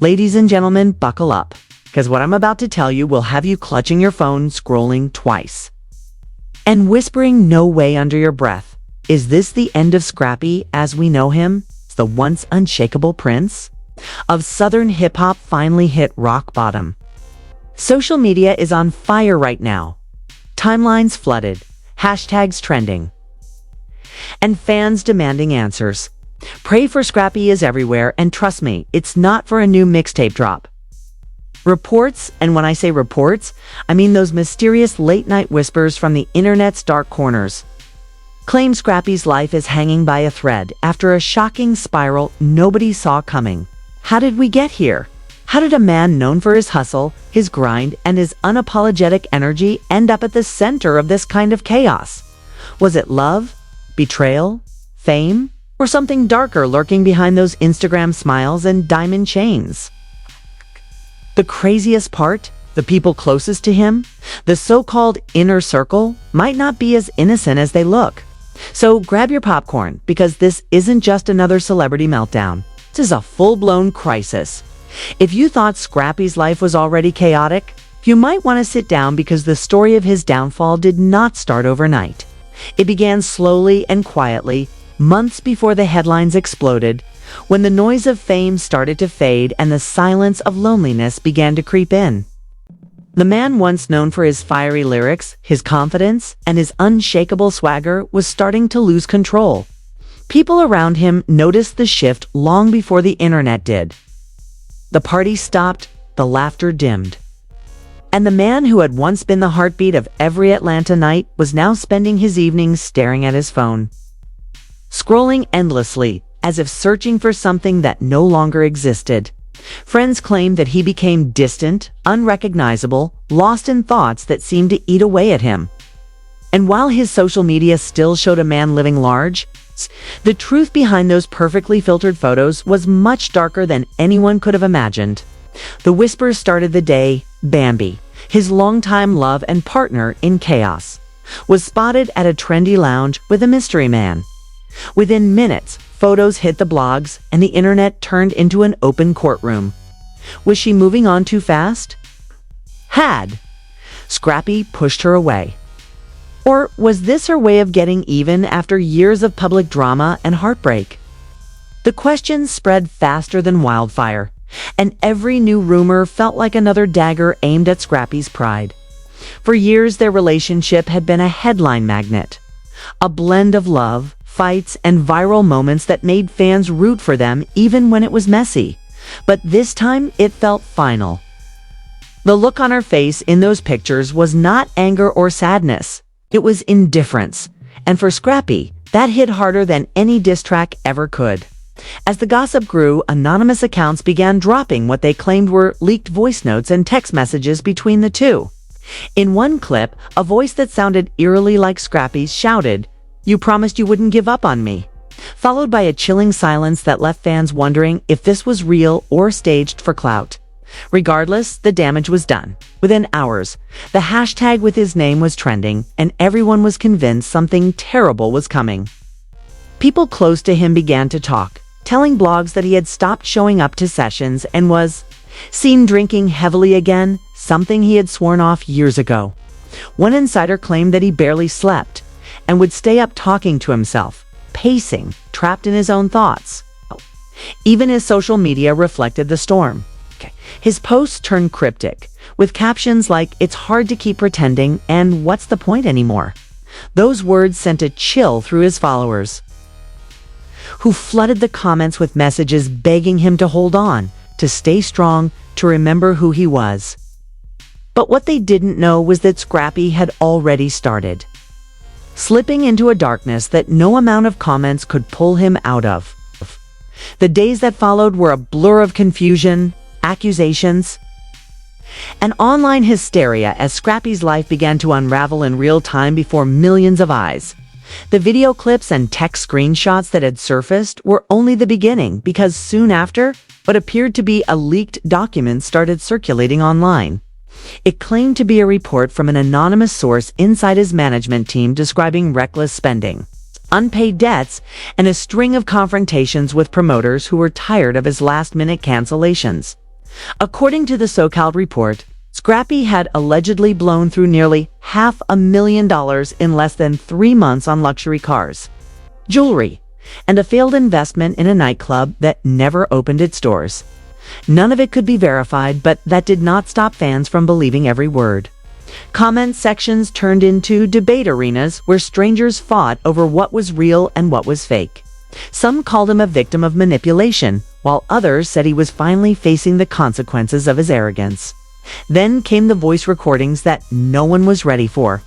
Ladies and gentlemen, buckle up, because what I'm about to tell you will have you clutching your phone, scrolling twice, and whispering no way under your breath. Is this the end of Scrappy as we know him? The once unshakable prince of Southern hip-hop finally hit rock bottom. Social media is on fire right now. Timelines flooded, hashtags trending, and fans demanding answers. Pray for Scrappy is everywhere, and trust me, it's not for a new mixtape drop. Reports, and when I say reports, I mean those mysterious late-night whispers from the internet's dark corners, claim Scrappy's life is hanging by a thread after a shocking spiral nobody saw coming. How did we get here? How did a man known for his hustle, his grind, and his unapologetic energy end up at the center of this kind of chaos? Was it love, betrayal, fame, or something darker lurking behind those Instagram smiles and diamond chains? The craziest part, the people closest to him, the so-called inner circle, might not be as innocent as they look. So grab your popcorn, because this isn't just another celebrity meltdown. This is a full-blown crisis. If you thought Scrappy's life was already chaotic, you might want to sit down, because the story of his downfall did not start overnight. It began slowly and quietly, months before the headlines exploded, when the noise of fame started to fade and the silence of loneliness began to creep in. The man once known for his fiery lyrics, his confidence, and his unshakable swagger was starting to lose control. People around him noticed the shift long before the internet did. The party stopped, the laughter dimmed. And the man who had once been the heartbeat of every Atlanta night was now spending his evenings staring at his phone, scrolling endlessly, as if searching for something that no longer existed. Friends claimed that he became distant, unrecognizable, lost in thoughts that seemed to eat away at him. And while his social media still showed a man living large, the truth behind those perfectly filtered photos was much darker than anyone could have imagined. The whispers started the day Bambi, his longtime love and partner in chaos, was spotted at a trendy lounge with a mystery man. Within minutes, photos hit the blogs, and the internet turned into an open courtroom. Was she moving on too fast? Had Scrappy pushed her away? Or was this her way of getting even after years of public drama and heartbreak? The questions spread faster than wildfire, and every new rumor felt like another dagger aimed at Scrappy's pride. For years, their relationship had been a headline magnet, a blend of love, fights, and viral moments that made fans root for them even when it was messy. But this time, it felt final. The look on her face in those pictures was not anger or sadness. It was indifference. And for Scrappy, that hit harder than any diss track ever could. As the gossip grew, anonymous accounts began dropping what they claimed were leaked voice notes and text messages between the two. In one clip, a voice that sounded eerily like Scrappy's shouted, "You promised you wouldn't give up on me," followed by a chilling silence that left fans wondering if this was real or staged for clout. Regardless, the damage was done. Within hours, the hashtag with his name was trending, and everyone was convinced something terrible was coming. People close to him began to talk, telling blogs that he had stopped showing up to sessions and was seen drinking heavily again, something he had sworn off years ago. One insider claimed that he barely slept and would stay up talking to himself, pacing, trapped in his own thoughts. Even his social media reflected the storm. His posts turned cryptic, with captions like, "It's hard to keep pretending," and "What's the point anymore?" Those words sent a chill through his followers, who flooded the comments with messages begging him to hold on, to stay strong, to remember who he was. But what they didn't know was that Scrappy had already started, slipping into a darkness that no amount of comments could pull him out of. The days that followed were a blur of confusion, accusations, and online hysteria as Scrappy's life began to unravel in real time before millions of eyes. The video clips and text screenshots that had surfaced were only the beginning, because soon after, what appeared to be a leaked document started circulating online. It claimed to be a report from an anonymous source inside his management team describing reckless spending, unpaid debts, and a string of confrontations with promoters who were tired of his last-minute cancellations. According to the SoCal report, Scrappy had allegedly blown through nearly $500,000 in less than 3 months on luxury cars, jewelry, and a failed investment in a nightclub that never opened its doors. None of it could be verified, but that did not stop fans from believing every word. Comment sections turned into debate arenas where strangers fought over what was real and what was fake. Some called him a victim of manipulation, while others said he was finally facing the consequences of his arrogance. Then came the voice recordings that no one was ready for.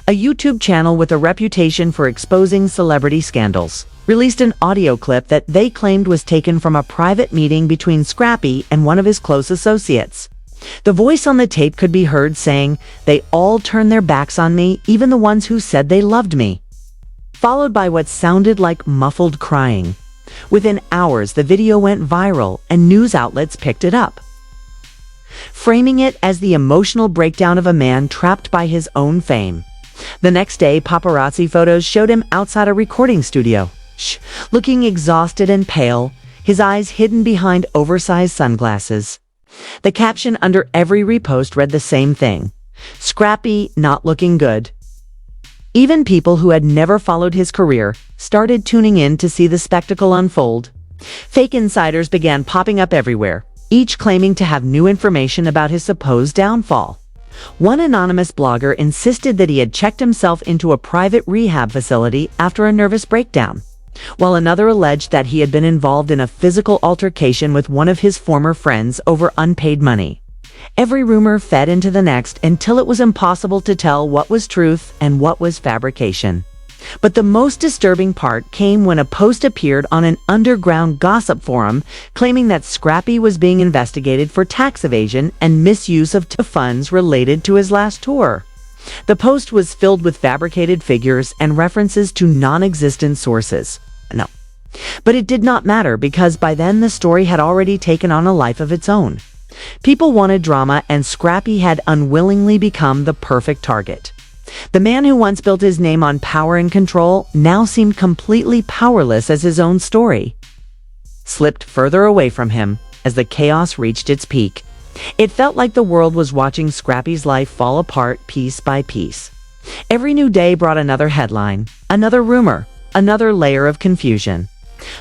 A YouTube channel with a reputation for exposing celebrity scandals released an audio clip that they claimed was taken from a private meeting between Scrappy and one of his close associates. The voice on the tape could be heard saying, "They all turned their backs on me, even the ones who said they loved me," followed by what sounded like muffled crying. Within hours, the video went viral and news outlets picked it up, framing it as the emotional breakdown of a man trapped by his own fame. The next day, paparazzi photos showed him outside a recording studio, looking exhausted and pale, his eyes hidden behind oversized sunglasses. The caption under every repost read the same thing: "Scrappy not looking good." Even people who had never followed his career started tuning in to see the spectacle unfold. Fake insiders began popping up everywhere, each claiming to have new information about his supposed downfall. One anonymous blogger insisted that he had checked himself into a private rehab facility after a nervous breakdown, while another alleged that he had been involved in a physical altercation with one of his former friends over unpaid money. Every rumor fed into the next until it was impossible to tell what was truth and what was fabrication. But the most disturbing part came when a post appeared on an underground gossip forum claiming that Scrappy was being investigated for tax evasion and misuse of funds related to his last tour. The post was filled with fabricated figures and references to non-existent sources. No. But it did not matter, because by then the story had already taken on a life of its own. People wanted drama, and Scrappy had unwillingly become the perfect target. The man who once built his name on power and control now seemed completely powerless as his own story slipped further away from him as the chaos reached its peak. It felt like the world was watching Scrappy's life fall apart piece by piece. Every new day brought another headline, another rumor, another layer of confusion.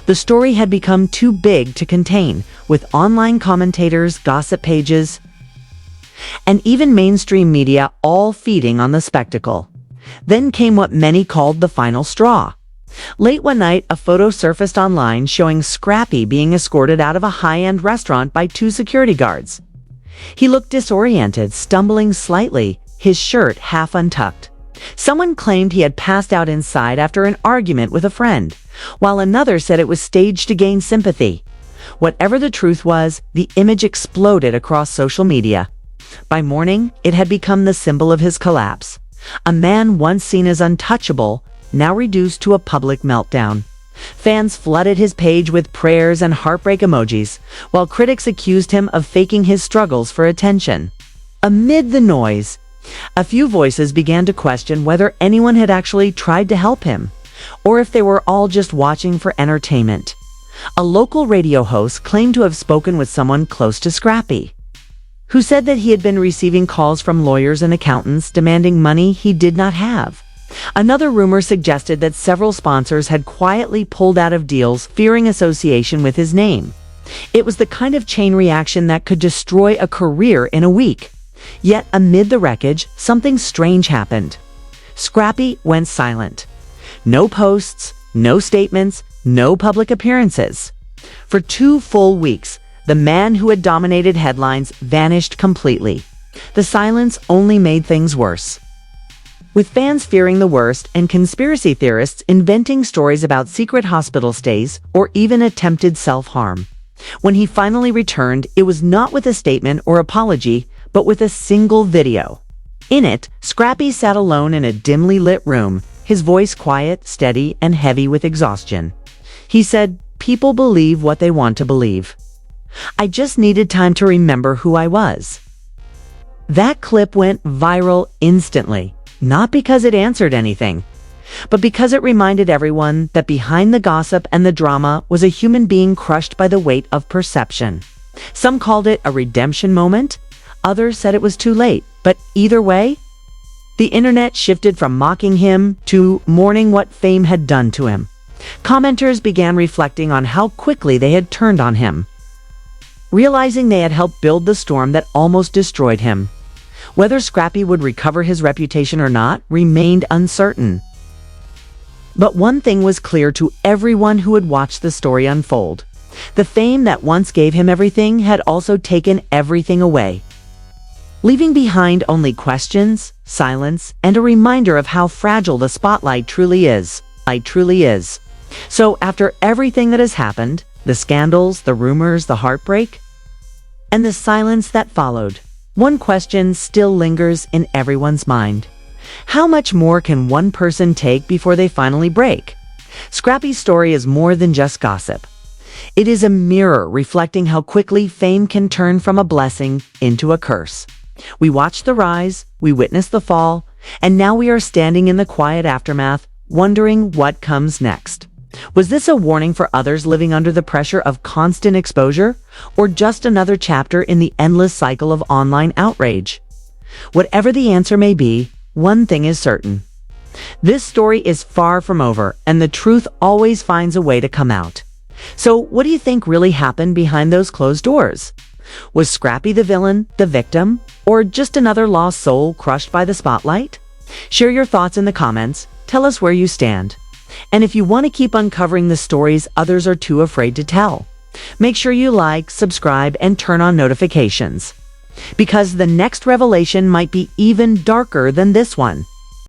The story had become too big to contain, with online commentators, gossip pages, and even mainstream media all feeding on the spectacle. Then came what many called the final straw. Late one night, a photo surfaced online showing Scrappy being escorted out of a high-end restaurant by 2 security guards. He looked disoriented, stumbling slightly, his shirt half untucked. Someone claimed he had passed out inside after an argument with a friend, while another said it was staged to gain sympathy. Whatever the truth was, the image exploded across social media. By morning, it had become the symbol of his collapse. A man once seen as untouchable, now reduced to a public meltdown. Fans flooded his page with prayers and heartbreak emojis, while critics accused him of faking his struggles for attention. Amid the noise, a few voices began to question whether anyone had actually tried to help him, or if they were all just watching for entertainment. A local radio host claimed to have spoken with someone close to Scrappy, who said that he had been receiving calls from lawyers and accountants demanding money he did not have. Another rumor suggested that several sponsors had quietly pulled out of deals, fearing association with his name. It was the kind of chain reaction that could destroy a career in a week. Yet amid the wreckage, something strange happened. Scrappy went silent. No posts, no statements, no public appearances. For 2 full weeks, the man who had dominated headlines vanished completely. The silence only made things worse, with fans fearing the worst and conspiracy theorists inventing stories about secret hospital stays or even attempted self-harm. When he finally returned, it was not with a statement or apology, but with a single video. In it, Scrappy sat alone in a dimly lit room, his voice quiet, steady, and heavy with exhaustion. He said, "People believe what they want to believe. I just needed time to remember who I was." That clip went viral instantly, not because it answered anything, but because it reminded everyone that behind the gossip and the drama was a human being crushed by the weight of perception. Some called it a redemption moment, others said it was too late, but either way, the internet shifted from mocking him to mourning what fame had done to him. Commenters began reflecting on how quickly they had turned on him, realizing they had helped build the storm that almost destroyed him. Whether Scrappy would recover his reputation or not remained uncertain. But one thing was clear to everyone who had watched the story unfold. The fame that once gave him everything had also taken everything away, leaving behind only questions, silence, and a reminder of how fragile the spotlight truly is. So after everything that has happened, the scandals, the rumors, the heartbreak, and the silence that followed, one question still lingers in everyone's mind. How much more can one person take before they finally break? Scrappy's story is more than just gossip. It is a mirror reflecting how quickly fame can turn from a blessing into a curse. We watched the rise, we witnessed the fall, and now we are standing in the quiet aftermath, wondering what comes next. Was this a warning for others living under the pressure of constant exposure, or just another chapter in the endless cycle of online outrage? Whatever the answer may be, one thing is certain. This story is far from over, and the truth always finds a way to come out. So, what do you think really happened behind those closed doors? Was Scrappy the villain, the victim, or just another lost soul crushed by the spotlight? Share your thoughts in the comments, tell us where you stand. And if you want to keep uncovering the stories others are too afraid to tell, make sure you like, subscribe, and turn on notifications, because the next revelation might be even darker than this one.